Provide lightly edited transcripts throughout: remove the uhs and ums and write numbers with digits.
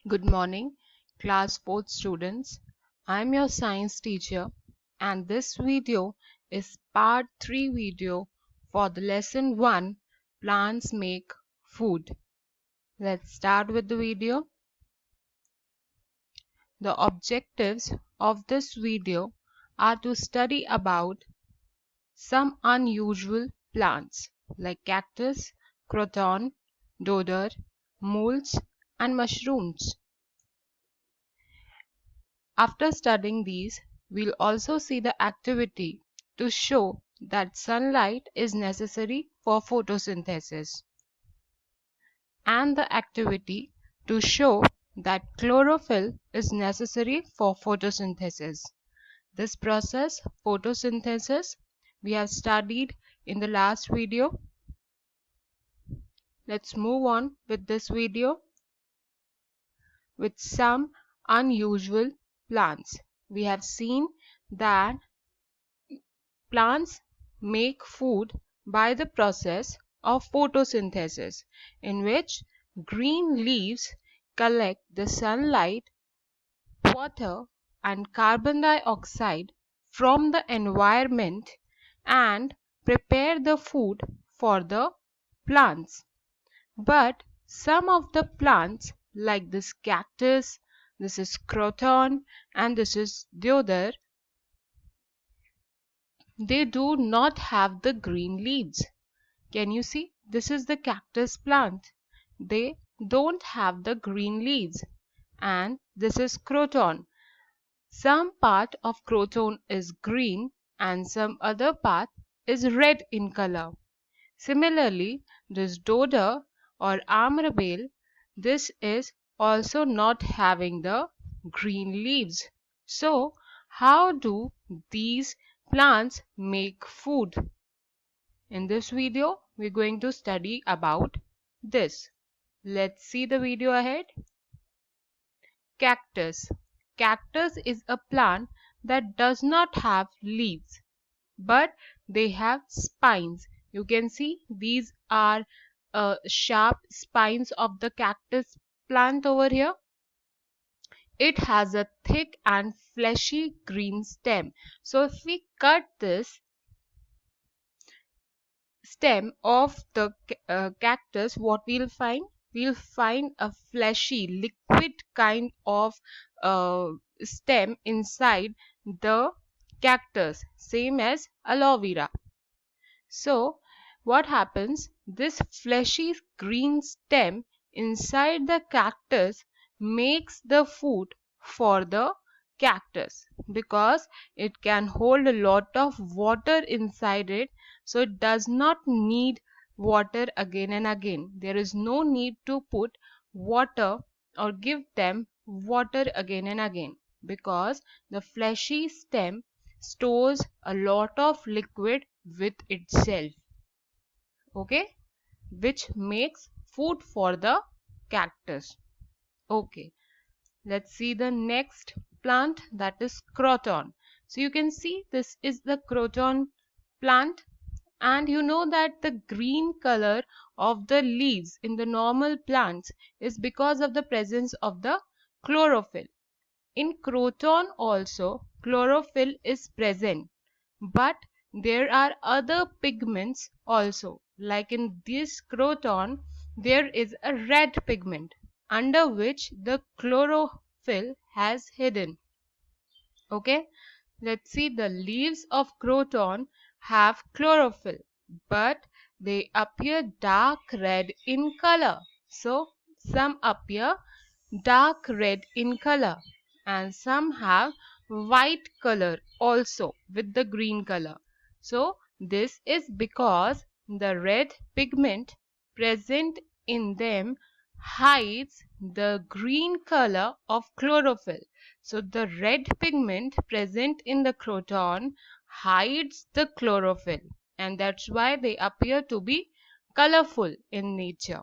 Good morning, class 4th students. I'm your science teacher, and this video is part 3 video for the lesson 1, Plants Make Food. Let's start with the video. The objectives of this video are to study about some unusual plants like cactus, croton, dodder, molds, and mushrooms. After studying these, we'll also see the activity to show that sunlight is necessary for photosynthesis and the activity to show that chlorophyll is necessary for photosynthesis. This process, photosynthesis, we have studied in the last video. Let's move on with this video with some unusual plants. We have seen that plants make food by the process of photosynthesis, in which green leaves collect the sunlight, water, and carbon dioxide from the environment and prepare the food for the plants. But some of the plants, like this cactus, this is croton, and this is deodar, they do not have the green leaves. Can you see? This is the cactus plant. They don't have the green leaves. And this is croton. Some part of croton is green and some other part is red in color. Similarly, this dodder or armorabale, this is also not having the green leaves. So, how do these plants make food? In this video, we're going to study about this. Let's see the video ahead. Cactus. Cactus is a plant that does not have leaves, but they have spines. You can see these are sharp spines of the cactus plant over here. It has a thick and fleshy green stem. So if we cut this stem of the cactus, what we'll find? We'll find a fleshy, liquid kind of stem inside the cactus, same as aloe vera. So, what happens? This fleshy green stem inside the cactus makes the food for the cactus because it can hold a lot of water inside it, so it does not need water again and again. There is no need to put water or give them water again and again because the fleshy stem stores a lot of liquid with itself, okay, which makes food for the cactus. Okay, let's see the next plant, that is croton. So you can see this is the croton plant, and you know that the green color of the leaves in the normal plants is because of the presence of the chlorophyll. In croton also chlorophyll is present, but there are other pigments also. Like in this croton, there is a red pigment under which the chlorophyll has hidden. Okay, let's see, the leaves of croton have chlorophyll, but they appear dark red in color. So, some appear dark red in color and some have white color also with the green color. So, this is because the red pigment present in them hides the green color of chlorophyll. So the red pigment present in the croton hides the chlorophyll, and that's why they appear to be colorful in nature.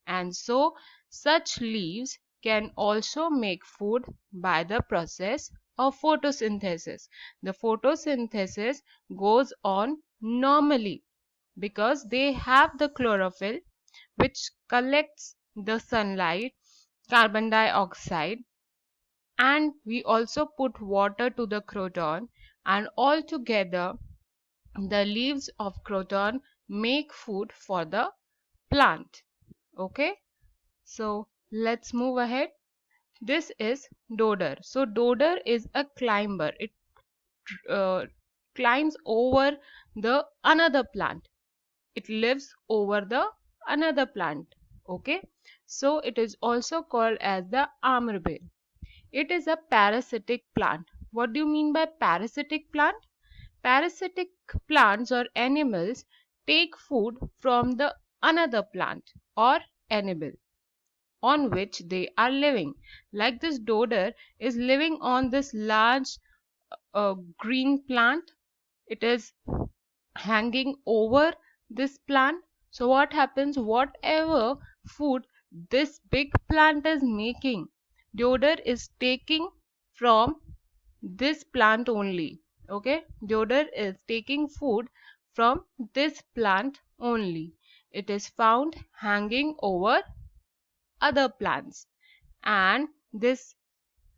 And so such leaves can also make food by the process of photosynthesis. The photosynthesis goes on normally because they have the chlorophyll which collects the sunlight carbon dioxide, and we also put water to the croton, and all together the leaves of croton make food for the plant. Okay, so let's move ahead. This is dodder. So dodder is a climber. It uh, climbs over the another plant. It lives over the another plant. Okay, so it is also called as the armor bear. It is a parasitic plant. What do you mean by parasitic plant? Parasitic plants or animals take food from the another plant or animal on which they are living. Like this dodder is living on this large green plant. It is hanging over this plant. So what happens? Whatever food this big plant is making, dodder is taking from this plant only. Okay, dodder is taking food from this plant only. It is found hanging over other plants, and this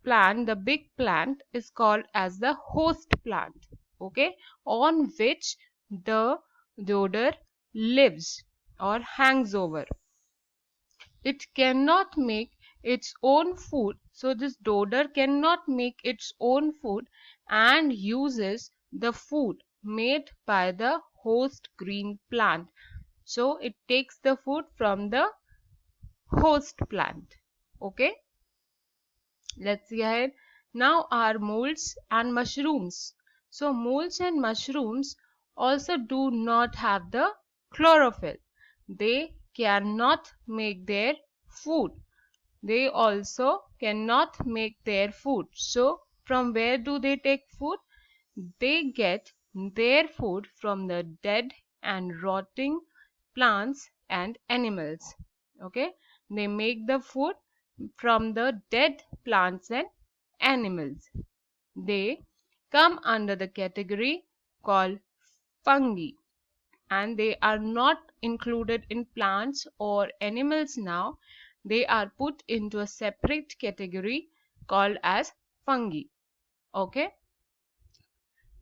plant, the big plant, is called as the host plant. Okay, on which the dodder lives or hangs over. It cannot make its own food, so this dodder cannot make its own food and uses the food made by the host green plant. So it takes the food from the host plant. Okay, let's see ahead. Now are molds and mushrooms. So molds and mushrooms also do not have the chlorophyll. They cannot make their food. They also cannot make their food. So from where do they take food? They get their food from the dead and rotting plants and animals. Okay, they make the food from the dead plants and animals. They come under the category called fungi, and they are not included in plants or animals now. They are put into a separate category called as fungi. Okay,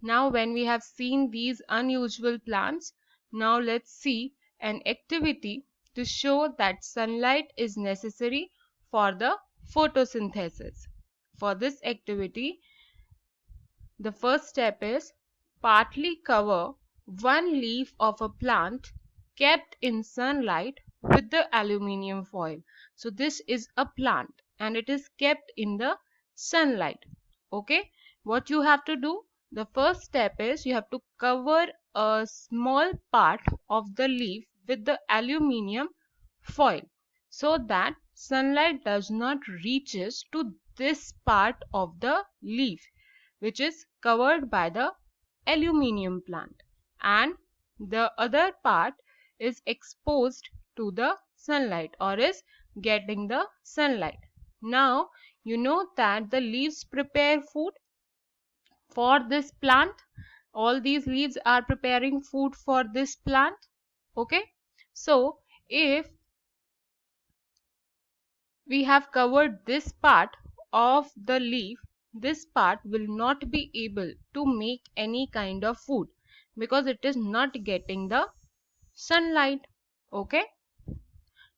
now when we have seen these unusual plants, now let's see an activity to show that sunlight is necessary for the photosynthesis. For this activity, the first step is partly cover one leaf of a plant kept in sunlight with the aluminium foil. So this is a plant and it is kept in the sunlight. Okay, what you have to do, the first step is you have to cover a small part of the leaf with the aluminium foil so that sunlight does not reaches to this part of the leaf which is covered by the aluminium plant, and the other part is exposed to the sunlight or is getting the sunlight. Now you know that the leaves prepare food for this plant. All these leaves are preparing food for this plant. Okay, so if we have covered this part of the leaf, this part will not be able to make any kind of food because it is not getting the sunlight. Okay,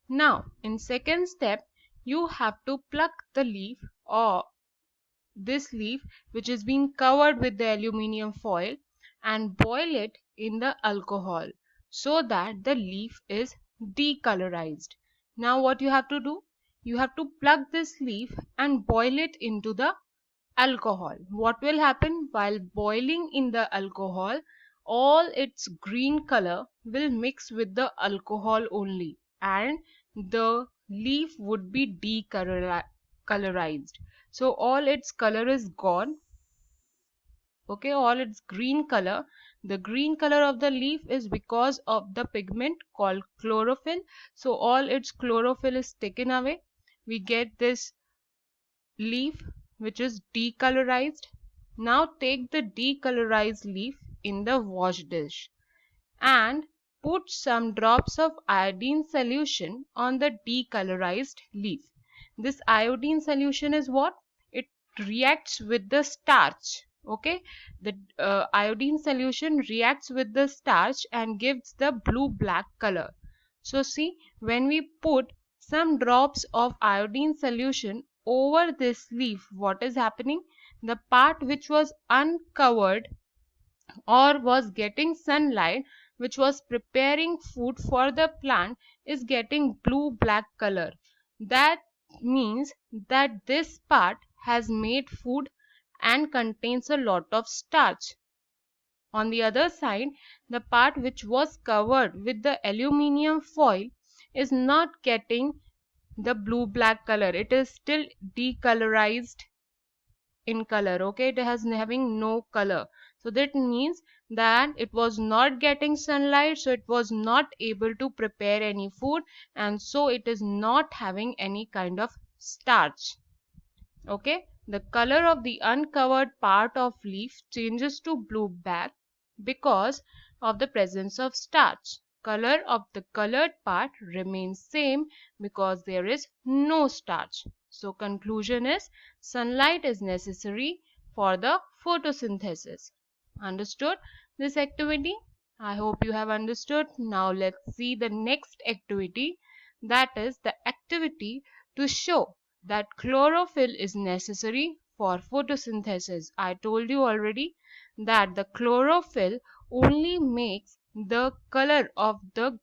now in second step you have to pluck the leaf or this leaf which is being covered with the aluminium foil and boil it in the alcohol so that the leaf is decolorized. Now what you have to do? You have to pluck this leaf and boil it into the alcohol. What will happen while boiling in the alcohol? All its green color will mix with the alcohol only and the leaf would be decolorized. So all its color is gone. Okay, all its green color. The green color of the leaf is because of the pigment called chlorophyll. So all its chlorophyll is taken away. We get this leaf which is decolorized. Now take the decolorized leaf in the wash dish and put some drops of iodine solution on the decolorized leaf. This iodine solution is what? It reacts with the starch. Okay, the iodine solution reacts with the starch and gives the blue black color. So see, when we put some drops of iodine solution over this leaf, what is happening? The part which was uncovered or was getting sunlight, which was preparing food for the plant, is getting blue black color. That means that this part has made food and contains a lot of starch. On the other side, the part which was covered with the aluminium foil is not getting the blue black color. It is still decolorized in color. Okay, it has having no color. So that means that it was not getting sunlight, so it was not able to prepare any food, and so it is not having any kind of starch. Okay, the color of the uncovered part of leaf changes to blue black because of the presence of starch. Color of the colored part remains same because there is no starch. So conclusion is sunlight is necessary for the photosynthesis. Understood this activity? I hope you have understood. Now let's see the next activity, that is the activity to show that chlorophyll is necessary for photosynthesis. I told you already that the chlorophyll only makes the color of the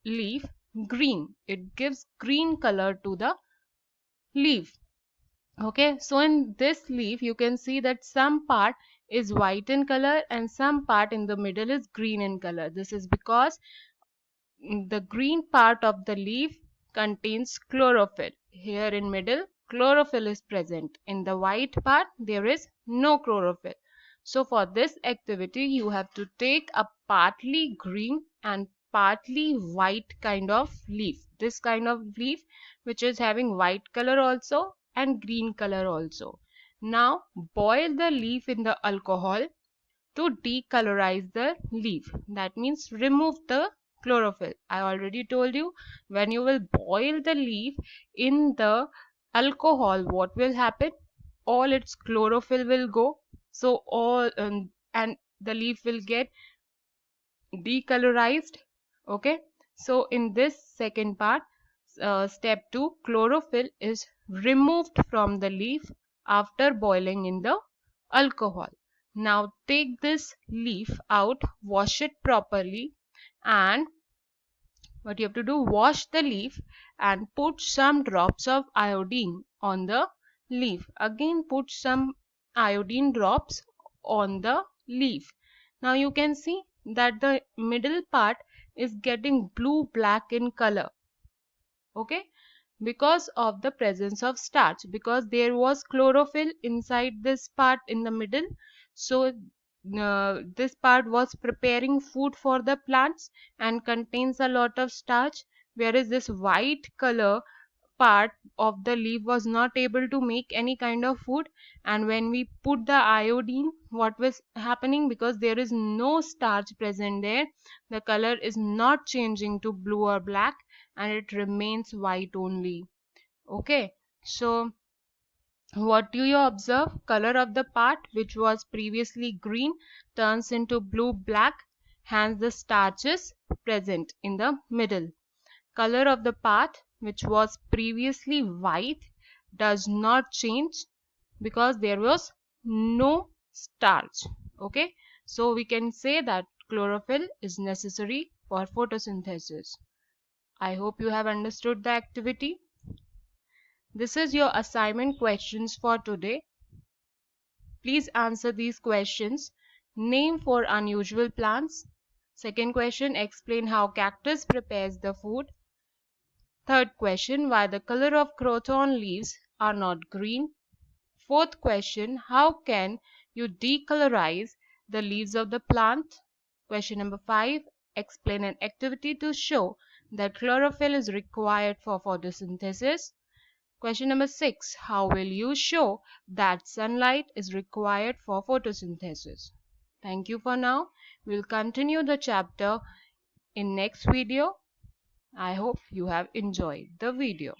leaf green. It gives green color to the leaf. Okay, so in this leaf you can see that some part is white in color and some part in the middle is green in color. This is because the green part of the leaf contains chlorophyll. Here in middle, chlorophyll is present. In the white part, there is no chlorophyll. So for this activity, you have to take a partly green and partly white kind of leaf. This kind of leaf which is having white color also and green color also. Now boil the leaf in the alcohol to decolorize the leaf. That means remove the chlorophyll. I already told you, when you will boil the leaf in the alcohol, what will happen? All its chlorophyll will go. So all and the leaf will get decolorized. Okay. So in this second part, step 2, chlorophyll is removed from the leaf after boiling in the alcohol. Now take this leaf out, wash it properly, and what you have to do, wash the leaf and put some drops of iodine on the leaf. Again put some iodine drops on the leaf. Now you can see that the middle part is getting blue black in color. Okay, because of the presence of starch, because there was chlorophyll inside this part in the middle. So this part was preparing food for the plants and contains a lot of starch, whereas this white color part of the leaf was not able to make any kind of food. And when we put the iodine, what was happening, because there is no starch present there, the color is not changing to blue or black and it remains white only. Okay, so what do you observe? Color of the part which was previously green turns into blue black, hence the starch is present in the middle. Color of the part which was previously white does not change because there was no starch. Okay, so we can say that chlorophyll is necessary for photosynthesis. I hope you have understood the activity. This is your assignment questions for today. Please answer these questions. Name 4 unusual plants. Second question, explain how cactus prepares the food. Third question, why the color of croton leaves are not green. Fourth question, how can you decolorize the leaves of the plant? Question number 5, explain an activity to show that chlorophyll is required for photosynthesis. Question number 6, how will you show that sunlight is required for photosynthesis? Thank you for now. We'll continue the chapter in next video. I hope you have enjoyed the video.